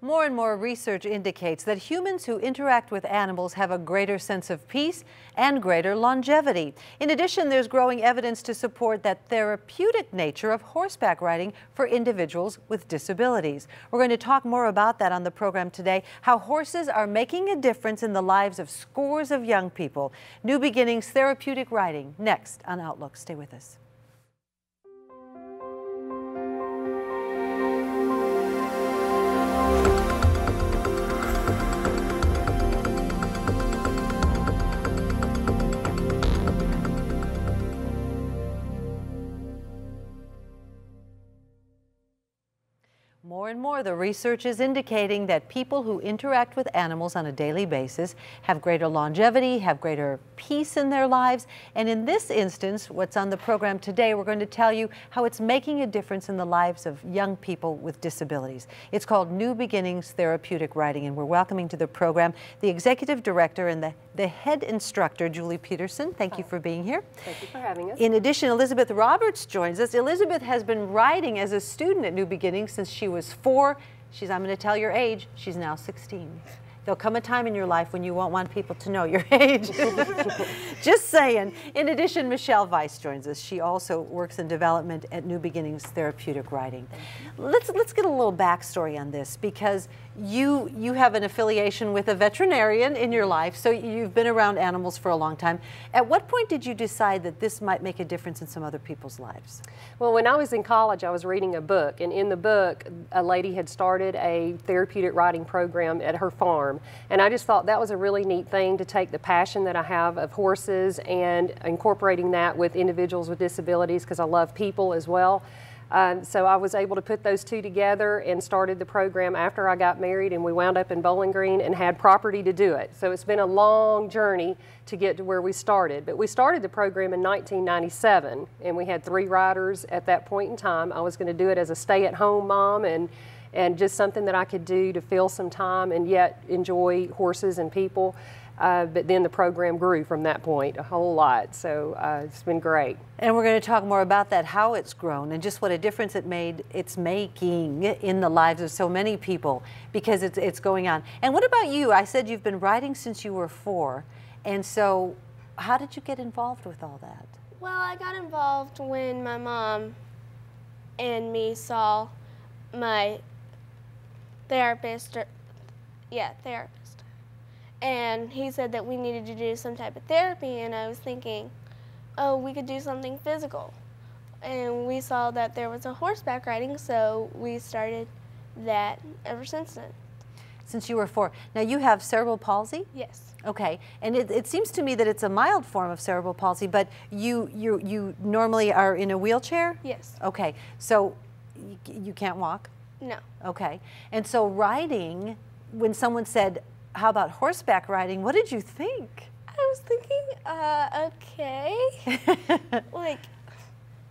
More and more research indicates that humans who interact with animals have a greater sense of peace and greater longevity. In addition, there's growing evidence to support that therapeutic nature of horseback riding for individuals with disabilities. We're going to talk more about that on the program today, how horses are making a difference in the lives of scores of young people. New Beginnings Therapeutic Riding, next on Outlook. Stay with us. More and more, the research is indicating that people who interact with animals on a daily basis have greater longevity, have greater peace in their lives. And in this instance, what's on the program today, we're going to tell you how it's making a difference in the lives of young people with disabilities. It's called New Beginnings Therapeutic Riding, and we're welcoming to the program the executive director and the head instructor, Julie Peterson. Thank you for being here. Thank you for having us. In addition, Elizabeth Roberts joins us. Elizabeth has been riding as a student at New Beginnings since she was 4. I'm going to tell your age, she's now 16. There'll come a time in your life when you won't want people to know your age. Just saying. In addition, Michelle Weiss joins us. She also works in development at New Beginnings Therapeutic Riding. Let's get a little backstory on this, because you have an affiliation with a veterinarian in your life, so you've been around animals for a long time. At what point did you decide that this might make a difference in some other people's lives? Well, when I was in college, I was reading a book, and in the book, a lady had started a therapeutic riding program at her farm. And I just thought that was a really neat thing to take the passion that I have of horses and incorporating that with individuals with disabilities, because I love people as well. So I was able to put those two together and started the program after I got married, and we wound up in Bowling Green and had property to do it. So it's been a long journey to get to where we started. But we started the program in 1997, and we had 3 riders at that point in time. I was going to do it as a stay-at-home mom and just something that I could do to fill some time and yet enjoy horses and people. But then the program grew from that point a whole lot, so it's been great. And we're going to talk more about that, how it's grown, and just what a difference it's making in the lives of so many people, because it's going on. And what about you? I said you've been riding since you were 4, and so how did you get involved with all that? Well, I got involved when my mom and me saw my therapist, and he said that we needed to do some type of therapy, and I was thinking, oh, we could do something physical. And we saw that there was a horseback riding, so we started that ever since then. Since you were 4. Now you have cerebral palsy? Yes. Okay, and it seems to me that it's a mild form of cerebral palsy, but you normally are in a wheelchair? Yes. Okay, so you can't walk? No. Okay, and so riding, when someone said, how about horseback riding, what did you think? I was thinking, okay, like,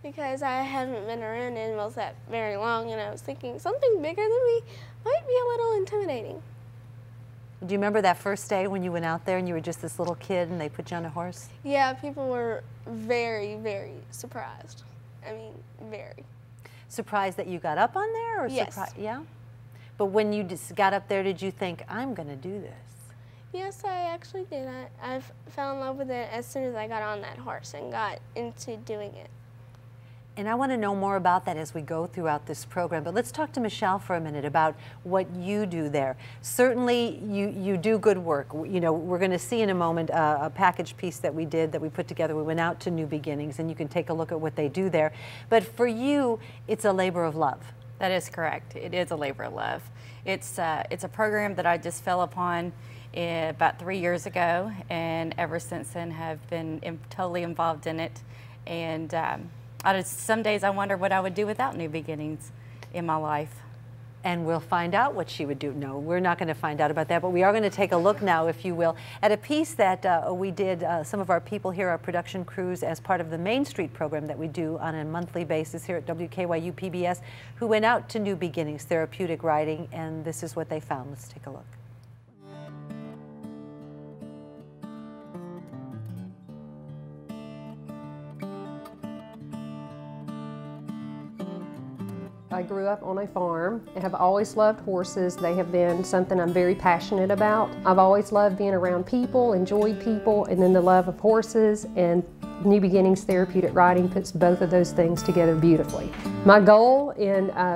because I haven't been around animals that very long, and I was thinking something bigger than me might be a little intimidating. Do you remember that first day when you went out there and you were just this little kid and they put you on a horse? Yeah, people were very, very surprised. I mean, very. Surprised that you got up on there? Or yes. Yeah? But when you just got up there, did you think, I'm going to do this? Yes, I actually did. I fell in love with it as soon as I got on that horse and got into doing it. And I want to know more about that as we go throughout this program. But let's talk to Michelle for a minute about what you do there. Certainly, you do good work. You know, we're going to see in a moment a package piece that we put together. We went out to New Beginnings, and you can take a look at what they do there. But for you, it's a labor of love. That is correct. It is a labor of love. It's a program that I just fell upon about 3 years ago, and ever since then have been totally involved in it. And some days I wonder what I would do without New Beginnings in my life. And we'll find out what she would do. No, we're not going to find out about that, but we are going to take a look now, if you will, at a piece that we did, some of our people here, our production crews, as part of the Main Street program that we do on a monthly basis here at WKYU PBS, who went out to New Beginnings Therapeutic Riding, and this is what they found. Let's take a look. I grew up on a farm and have always loved horses. They have been something I'm very passionate about. I've always loved being around people, enjoyed people, and then the love of horses, and New Beginnings Therapeutic Riding puts both of those things together beautifully. My goal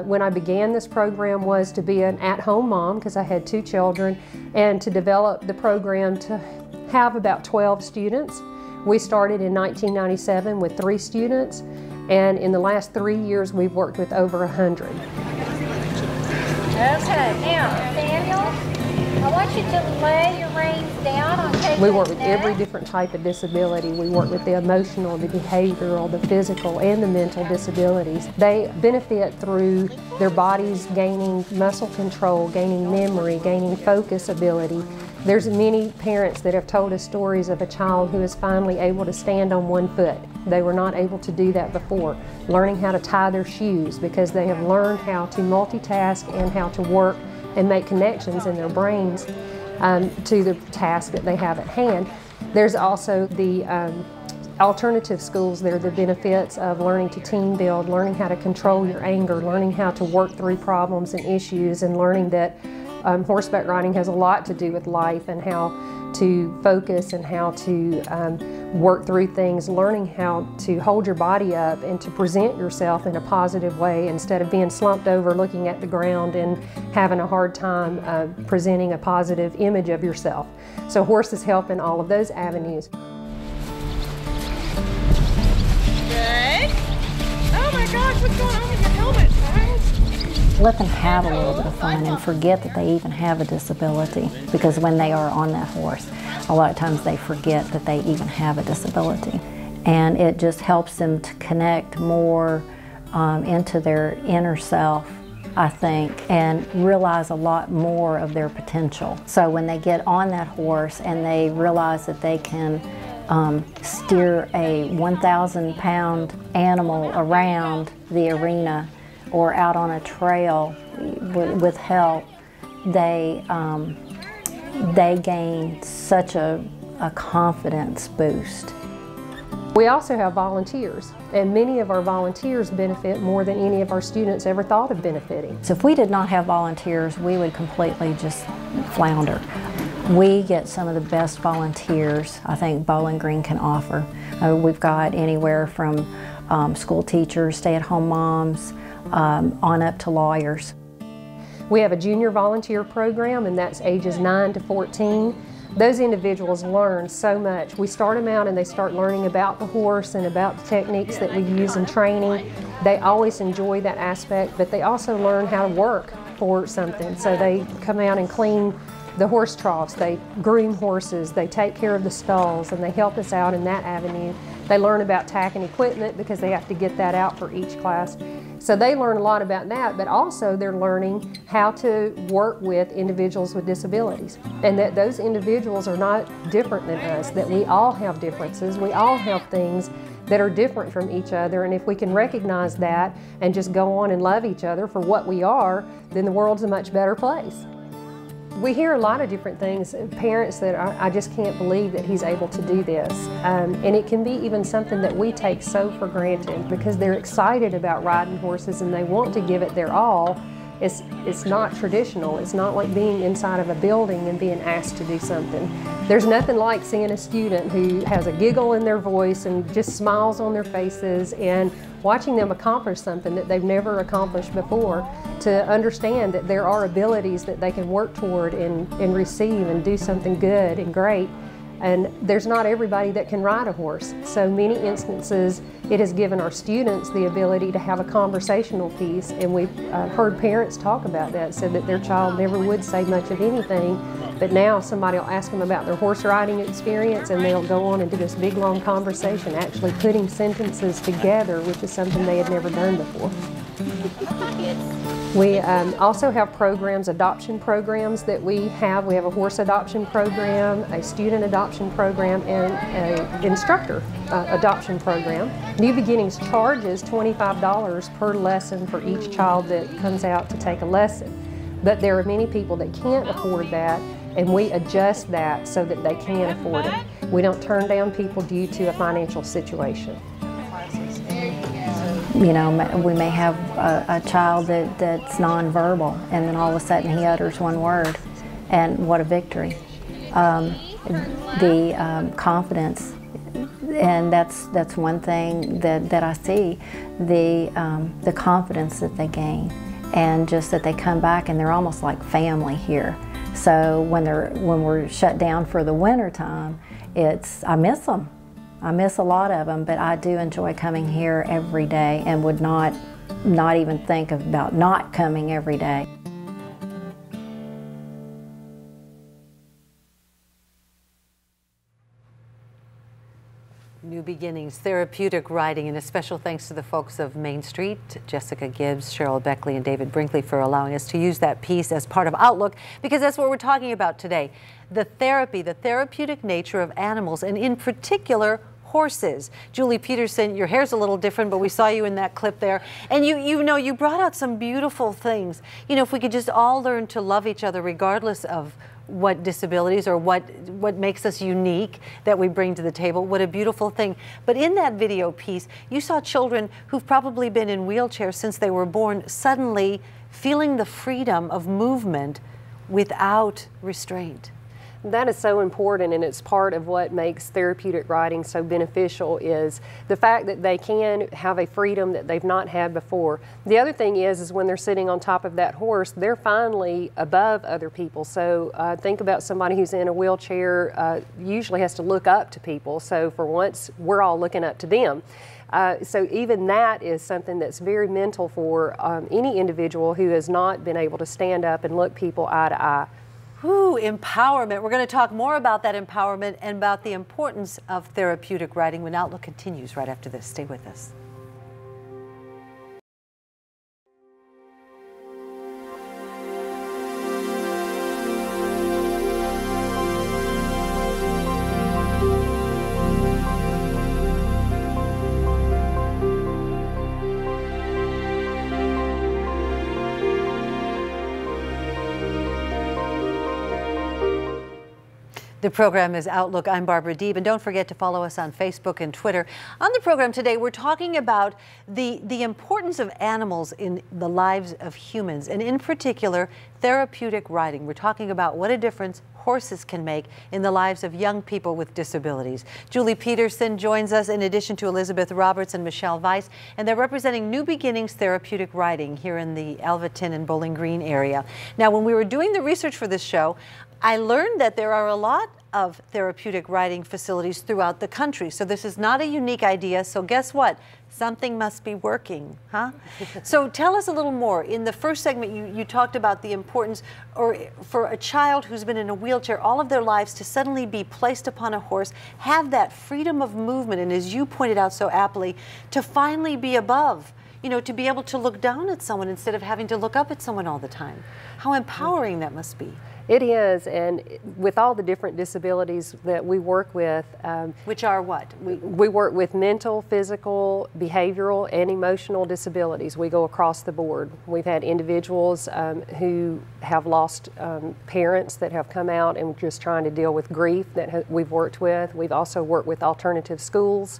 when I began this program was to be an at-home mom, because I had 2 children, and to develop the program to have about 12 students. We started in 1997 with 3 students, and in the last 3 years we've worked with over 100. Okay, now Daniel, I want you to lay your reins down on Katie's We work with neck. every different type of disability. We work with the emotional, the behavioral, the physical, and the mental disabilities. They benefit through their bodies gaining muscle control, gaining memory, gaining focus ability. There's many parents that have told us stories of a child who is finally able to stand on 1 foot. They were not able to do that before. Learning how to tie their shoes because they have learned how to multitask and how to work and make connections in their brains to the task that they have at hand. There's also the alternative schools. There are the benefits of learning to team build, learning how to control your anger, learning how to work through problems and issues, and learning that horseback riding has a lot to do with life and how to focus and how to work through things, learning how to hold your body up and to present yourself in a positive way instead of being slumped over looking at the ground and having a hard time presenting a positive image of yourself. So horses help in all of those avenues. Good. Oh my gosh, what's going on with your helmet, Charles? Let them have a little bit of fun and forget that they even have a disability, because when they are on that horse, a lot of times they forget that they even have a disability. And it just helps them to connect more into their inner self, I think, and realize a lot more of their potential. So when they get on that horse and they realize that they can steer a 1,000-pound animal around the arena or out on a trail with help, they gain such a confidence boost. We also have volunteers, and many of our volunteers benefit more than any of our students ever thought of benefiting. So if we did not have volunteers, we would completely just flounder. We get some of the best volunteers I think Bowling Green can offer. We've got anywhere from school teachers, stay-at-home moms, on up to lawyers. We have a junior volunteer program, and that's ages 9 to 14. Those individuals learn so much. We start them out and they start learning about the horse and about the techniques that we use in training. They always enjoy that aspect, but they also learn how to work for something. So they come out and clean the horse troughs, they groom horses, they take care of the stalls, and they help us out in that avenue. They learn about tacking equipment because they have to get that out for each class. So they learn a lot about that, but also they're learning how to work with individuals with disabilities, and that those individuals are not different than us, that we all have differences, we all have things that are different from each other, and if we can recognize that and just go on and love each other for what we are, then the world's a much better place. We hear a lot of different things, parents that I just can't believe that he's able to do this. And it can be even something that we take so for granted because they're excited about riding horses and they want to give it their all. It's not traditional. It's not like being inside of a building and being asked to do something. There's nothing like seeing a student who has a giggle in their voice and just smiles on their faces, and watching them accomplish something that they've never accomplished before, to understand that there are abilities that they can work toward and receive and do something good and great. And there's not everybody that can ride a horse. So many instances, it has given our students the ability to have a conversational piece, and we've heard parents talk about that, said that their child never would say much of anything, but now somebody will ask them about their horse riding experience and they'll go on and do this big long conversation, actually putting sentences together, which is something they had never done before. We also have programs, adoption programs that we have. We have a horse adoption program, a student adoption program, and an instructor adoption program. New Beginnings charges $25 per lesson for each child that comes out to take a lesson. But there are many people that can't afford that, and we adjust that so that they can afford it. We don't turn down people due to a financial situation. You know, we may have a child that's nonverbal, and then all of a sudden he utters one word, and what a victory. The confidence, and that's one thing that I see, the confidence that they gain, and just that they come back and they're almost like family here. So when we're shut down for the winter time, I miss them. I miss a lot of them, but I do enjoy coming here every day and would not even think about not coming every day. New Beginnings Therapeutic Riding, and a special thanks to the folks of Main Street, Jessica Gibbs, Cheryl Beckley, and David Brinkley for allowing us to use that piece as part of Outlook, because that's what we're talking about today. The therapy, the therapeutic nature of animals, and in particular, horses. Julie Peterson, your hair's a little different, but we saw you in that clip there. And you brought out some beautiful things. You know, if we could just all learn to love each other regardless of what disabilities or what makes us unique that we bring to the table, what a beautiful thing. But in that video piece, you saw children who've probably been in wheelchairs since they were born suddenly feeling the freedom of movement without restraint. That is so important, and it's part of what makes therapeutic riding so beneficial, is the fact that they can have a freedom that they've not had before. The other thing is when they're sitting on top of that horse, they're finally above other people. So think about somebody who's in a wheelchair, usually has to look up to people. So for once, we're all looking up to them. So even that is something that's very mental for any individual who has not been able to stand up and look people eye to eye. Ooh, empowerment. We're going to talk more about that empowerment and about the importance of therapeutic riding when Outlook continues right after this. Stay with us. The program is Outlook. I'm Barbara Deeb, and don't forget to follow us on Facebook and Twitter. On the program today, we're talking about the importance of animals in the lives of humans, and in particular, therapeutic riding. We're talking about what a difference horses can make in the lives of young people with disabilities. Julie Peterson joins us in addition to Elizabeth Roberts and Michelle Weiss, and they're representing New Beginnings Therapeutic Riding here in the Alvaton and Bowling Green area. Now, when we were doing the research for this show, I learned that there are a lot of therapeutic riding facilities throughout the country. So this is not a unique idea. So guess what? Something must be working, huh? So tell us a little more. In the first segment, you talked about the importance, or for a child who's been in a wheelchair all of their lives to suddenly be placed upon a horse, have that freedom of movement, and as you pointed out so aptly, to finally be above, you know, to be able to look down at someone instead of having to look up at someone all the time. How empowering that must be. It is, and with all the different disabilities that we work with. Which are what? We work with mental, physical, behavioral, and emotional disabilities. We go across the board. We've had individuals who have lost parents that have come out and just trying to deal with grief that we've worked with. We've also worked with alternative schools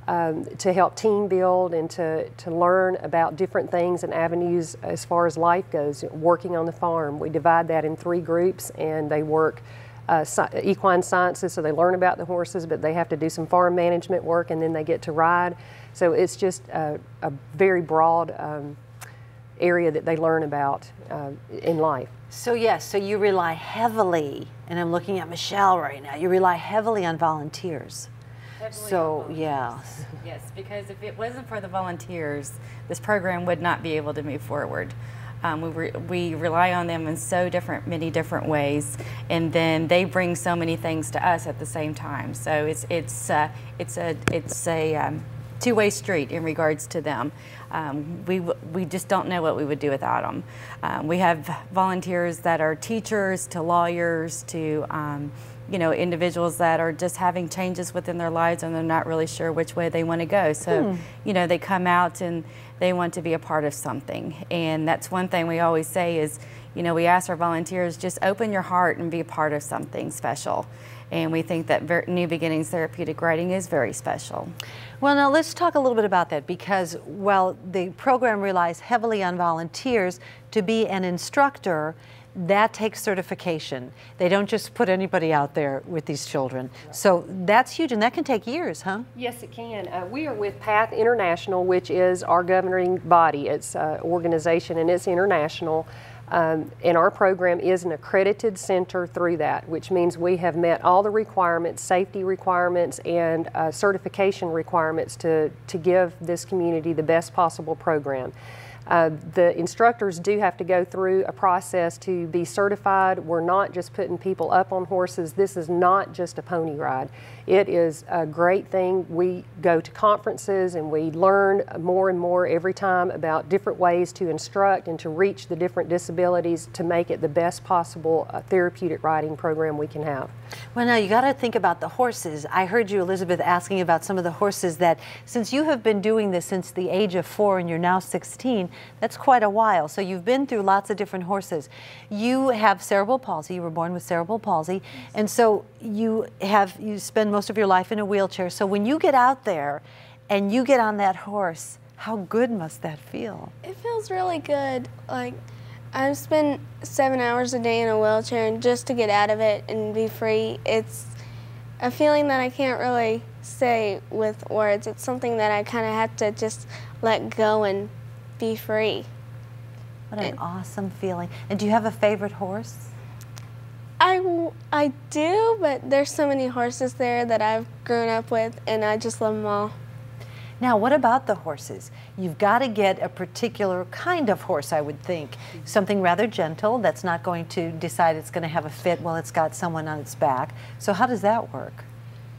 to help team build and to learn about different things and avenues as far as life goes. Working on the farm, we divide that in 3 groups, and they work equine sciences, so they learn about the horses, but they have to do some farm management work, and then they get to ride. So it's just a very broad area that they learn about in life. So yes, so you rely heavily, and I'm looking at Michelle right now, you rely heavily on volunteers. So, yeah. Yes, because if it wasn't for the volunteers, this program would not be able to move forward. We rely on them in many different ways, and then they bring so many things to us at the same time. So it's a two-way street in regards to them. We just don't know what we would do without them. We have volunteers that are teachers to lawyers to you know, individuals that are just having changes within their lives and they're not really sure which way they want to go. So, you know, they come out and they want to be a part of something. And that's one thing we always say is, you know, we ask our volunteers, just open your heart and be a part of something special. and we think that New Beginnings Therapeutic Riding is very special. Well, now let's talk a little bit about that, because while the program relies heavily on volunteers to be an instructor, that takes certification. They don't just put anybody out there with these children. So that's huge, and that can take years, huh? Yes, it can. We are with PATH International, which is our governing body. It's an organization, and it's international. And our program is an accredited center through that, which means we have met all the requirements, safety requirements, and certification requirements to give this community the best possible program. The instructors do have to go through a process to be certified. We're not just putting people up on horses. This is not just a pony ride. It is a great thing. We go to conferences and we learn more and more every time about different ways to instruct and to reach the different disabilities to make it the best possible therapeutic riding program we can have. Well, now you got to think about the horses. I heard you, Elizabeth, asking about some of the horses that, since you have been doing this since the age of 4 and you're now 16, that's quite a while. So you've been through lots of different horses. You have cerebral palsy. You were born with cerebral palsy, and so you spend most of your life in a wheelchair. So when you get out there and you get on that horse, how good must that feel? It feels really good. Like, I've spent 7 hours a day in a wheelchair, and just to get out of it and be free, it's a feeling that I can't really say with words. It's something that I kind of have to just let go and be free. What an awesome feeling. And do you have a favorite horse? I do, but there's so many horses there that I've grown up with, and I just love them all. Now, what about the horses? You've got to get a particular kind of horse, I would think. Something rather gentle that's not going to decide it's going to have a fit while it's got someone on its back. So how does that work?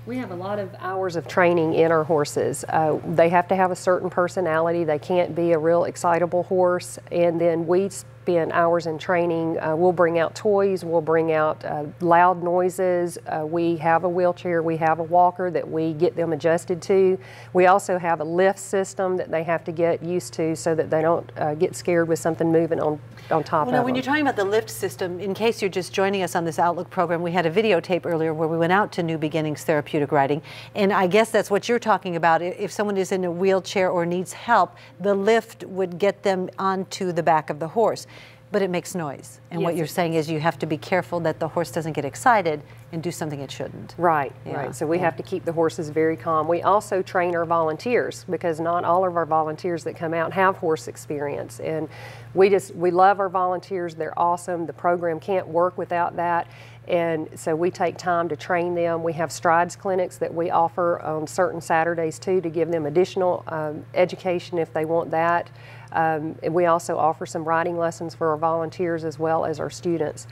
We have a lot of hours of training in our horses. They have to have a certain personality. They can't be a real excitable horse. And then we spend hours in training. We'll bring out toys. We'll bring out loud noises. We have a wheelchair. We have a walker that we get them adjusted to. We also have a lift system that they have to get used to so that they don't get scared with something moving on top of them. When you're talking about the lift system, in case you're just joining us on this Outlook program, we had a videotape earlier where we went out to New Beginnings Therapeutic Riding, and I guess that's what you're talking about. If someone is in a wheelchair or needs help, the lift would get them onto the back of the horse. But it makes noise. And what you're saying is you have to be careful that the horse doesn't get excited and do something it shouldn't. Right, right. So we have to keep the horses very calm. We also train our volunteers, because not all of our volunteers that come out have horse experience. And we love our volunteers. They're awesome. The program can't work without that. And so we take time to train them. We have strides clinics that we offer on certain Saturdays too, to give them additional education if they want that. And we also offer some riding lessons for our volunteers as well as our students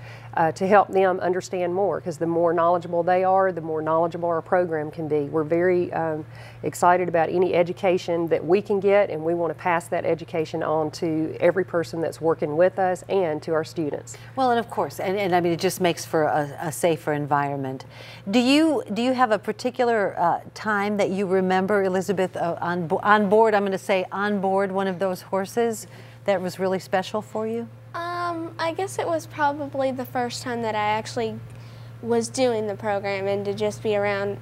to help them understand more, because the more knowledgeable they are, the more knowledgeable our program can be. We're very excited about any education that we can get, and we want to pass that education on to every person that's working with us and to our students. Well, and of course, and I mean, it just makes for a safer environment. Do you have a particular time that you remember, Elizabeth, on board, I'm going to say on board one of those horses that was really special for you? I guess it was probably the first time that I actually was doing the program, and to just be around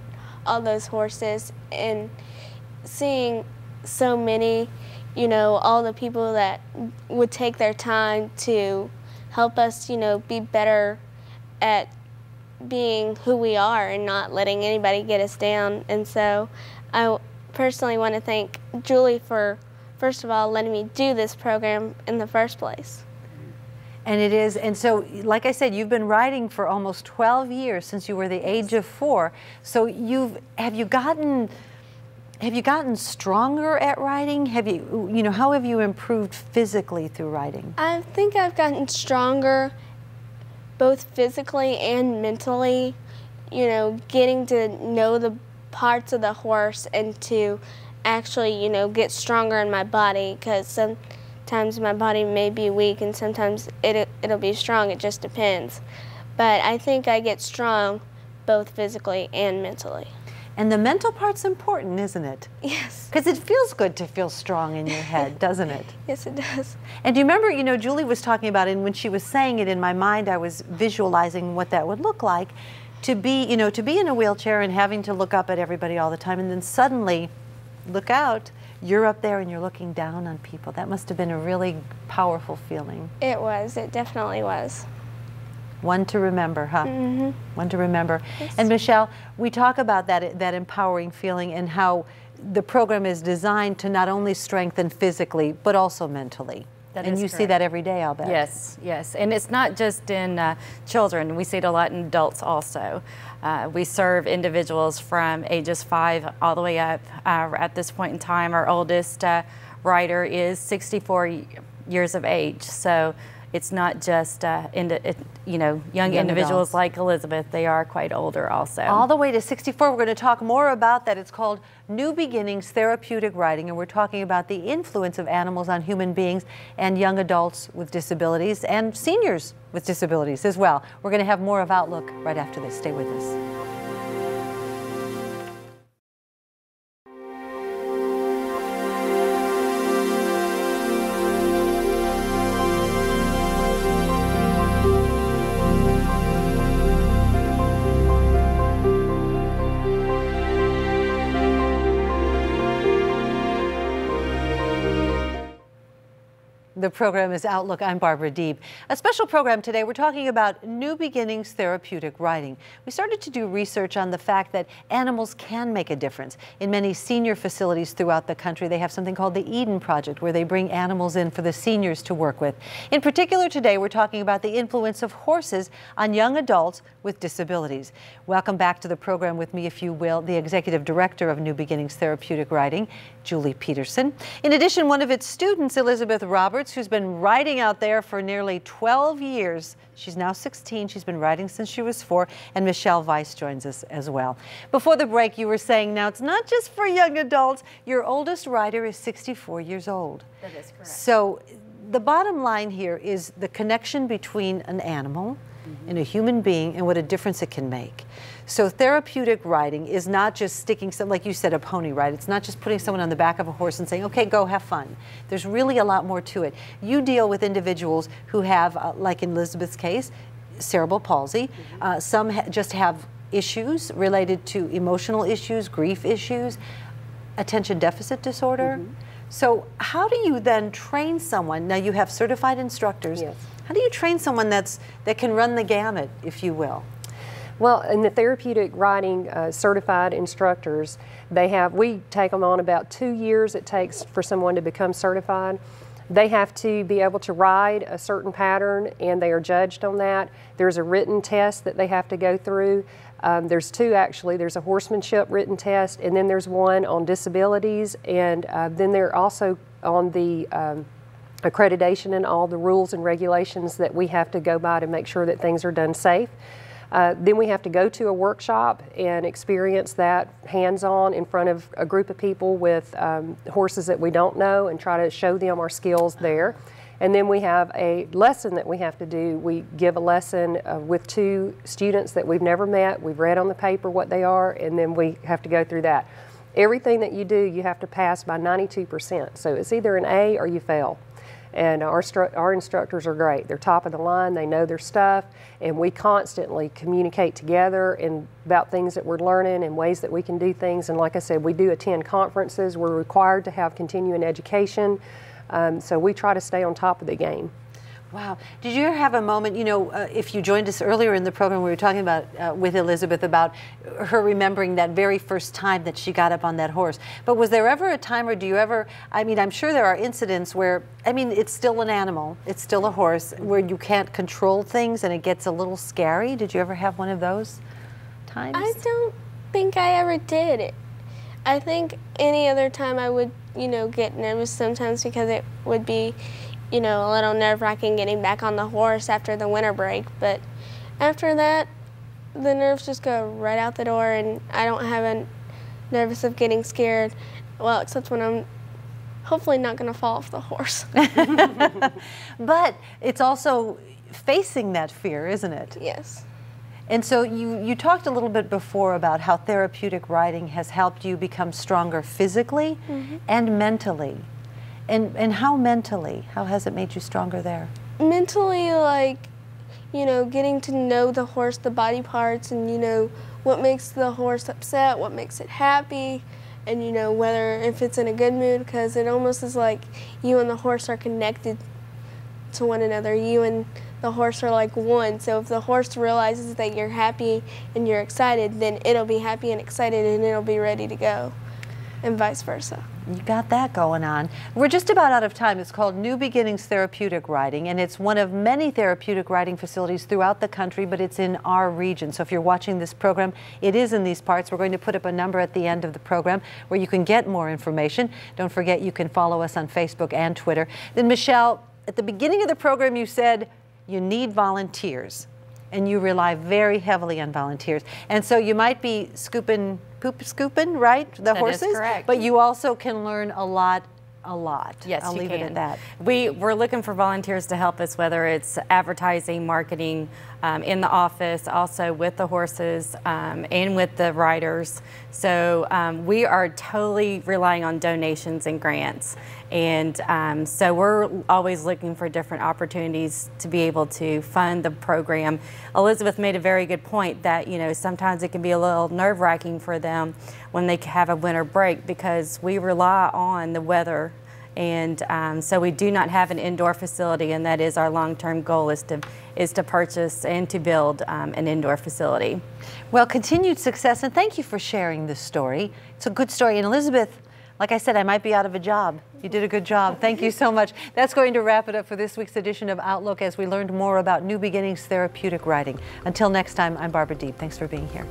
all those horses and seeing so many, you know, all the people that would take their time to help us, you know, be better at being who we are and not letting anybody get us down. And so I personally want to thank Julie for, first of all, letting me do this program in the first place. And it is, and so, like I said, you've been riding for almost 12 years, since you were the age of 4. So have you gotten stronger at riding? How have you improved physically through riding? I think I've gotten stronger both physically and mentally, you know, getting to know the parts of the horse and to actually, you know, get stronger in my body, because sometimes my body may be weak and sometimes it'll be strong. It just depends. But I think I get strong both physically and mentally. And the mental part's important, isn't it? Yes. Because it feels good to feel strong in your head, doesn't it? Yes, it does. And do you remember, you know, Julie was talking about it, and when she was saying it in my mind, I was visualizing what that would look like. to be, you know, to be in a wheelchair and having to look up at everybody all the time, and then suddenly, look out, you're up there and you're looking down on people. That must have been a really powerful feeling. It was. It definitely was. One to remember, huh? Mm-hmm. One to remember. Yes. And Michelle, we talk about that empowering feeling and how the program is designed to not only strengthen physically, but also mentally. That and is you see correct. that every day, I'll bet. Yes, yes. And it's not just in children. We see it a lot in adults also. We serve individuals from ages 5 all the way up. At this point in time, our oldest rider is 64 years of age. So it's not just young individuals adults. like Elizabeth. They are quite older also. All the way to 64. We're going to talk more about that. It's called New Beginnings Therapeutic Riding, and we're talking about the influence of animals on human beings and young adults with disabilities and seniors with disabilities as well. We're going to have more of Outlook right after this. Stay with us. The program is Outlook. I'm Barbara Deeb. A special program today. We're talking about New Beginnings Therapeutic Riding. We started to do research on the fact that animals can make a difference. In many senior facilities throughout the country, they have something called the Eden Project, where they bring animals in for the seniors to work with. In particular today, we're talking about the influence of horses on young adults with disabilities. Welcome back to the program with me, if you will, the Executive Director of New Beginnings Therapeutic Riding, Julie Peterson. In addition, one of its students, Elizabeth Roberts, who's been riding out there for nearly 12 years. She's now 16. She's been riding since she was 4. And Michelle Weiss joins us as well. Before the break, you were saying now it's not just for young adults. Your oldest rider is 64 years old. That is correct. So the bottom line here is the connection between an animal and a human being and what a difference it can make. So therapeutic riding is not just sticking some, like you said, a pony ride. It's not just putting someone on the back of a horse and saying, okay, go have fun. There's really a lot more to it. You deal with individuals who have, like in Elizabeth's case, cerebral palsy. Some just have issues related to emotional issues, grief issues, attention deficit disorder. So how do you then train someone? Now you have certified instructors. Yes. How do you train someone that can run the gamut, if you will? Well, in the therapeutic riding certified instructors, we take them on about 2 years it takes for someone to become certified. They have to be able to ride a certain pattern, and they are judged on that. There's a written test that they have to go through. There's 2 actually. There's a horsemanship written test, and then there's one on disabilities, and then they're also on the accreditation and all the rules and regulations that we have to go by to make sure that things are done safe. Then we have to go to a workshop and experience that hands-on in front of a group of people with horses that we don't know and try to show them our skills there. And then we have a lesson that we have to do. We give a lesson with 2 students that we've never met. We've read on the paper what they are, and then we have to go through that. Everything that you do, you have to pass by 92%. So it's either an A or you fail. And our instructors are great. They're top of the line, they know their stuff, and we constantly communicate together about things that we're learning and ways that we can do things. And like I said, we do attend conferences. We're required to have continuing education, so we try to stay on top of the game. Wow. Did you ever have a moment, you know, if you joined us earlier in the program, we were talking about with Elizabeth about her remembering that very first time that she got up on that horse. But was there ever a time, or do you ever, I mean, I'm sure there are incidents where, I mean, it's still an animal, it's still a horse, where you can't control things and it gets a little scary. Did you ever have one of those times? I don't think I ever did. I think any other time I would, you know, get nervous sometimes because it would be, you know, a little nerve-wracking getting back on the horse after the winter break. But after that, the nerves just go right out the door, and I don't have a nervous of getting scared. Well, except when I'm hopefully not going to fall off the horse. But it's also facing that fear, isn't it? Yes. And so you talked a little bit before about how therapeutic riding has helped you become stronger physically and mentally. And how mentally? How has it made you stronger there? Mentally, like, you know, getting to know the horse, the body parts, and, you know, what makes the horse upset, what makes it happy, and, you know, whether if it's in a good mood, because it almost is like you and the horse are connected to one another. You and the horse are like one. So if the horse realizes that you're happy and you're excited, then it'll be happy and excited and it'll be ready to go, and vice versa. You got that going on. We're just about out of time. It's called New Beginnings Therapeutic Riding, and it's one of many therapeutic riding facilities throughout the country, but it's in our region. So if you're watching this program, it is in these parts. We're going to put up a number at the end of the program where you can get more information. Don't forget, you can follow us on Facebook and Twitter. Then Michelle, at the beginning of the program, you said you need volunteers, and you rely very heavily on volunteers. And so you might be poop scooping, right? The horses? That is correct. But you also can learn a lot. Yes, I'll leave it at that. We're looking for volunteers to help us, whether it's advertising, marketing, in the office, also with the horses and with the riders. So we are totally relying on donations and grants. And so we're always looking for different opportunities to be able to fund the program. Elizabeth made a very good point that, you know, sometimes it can be a little nerve-wracking for them when they have a winter break, because we rely on the weather. And so we do not have an indoor facility, and that is our long-term goal, is to purchase and to build an indoor facility. Well, continued success, and thank you for sharing this story. It's a good story. And Elizabeth, like I said, I might be out of a job. You did a good job. Thank you so much. That's going to wrap it up for this week's edition of Outlook, as we learned more about New Beginnings Therapeutic Riding. Until next time, I'm Barbara Deeb. Thanks for being here.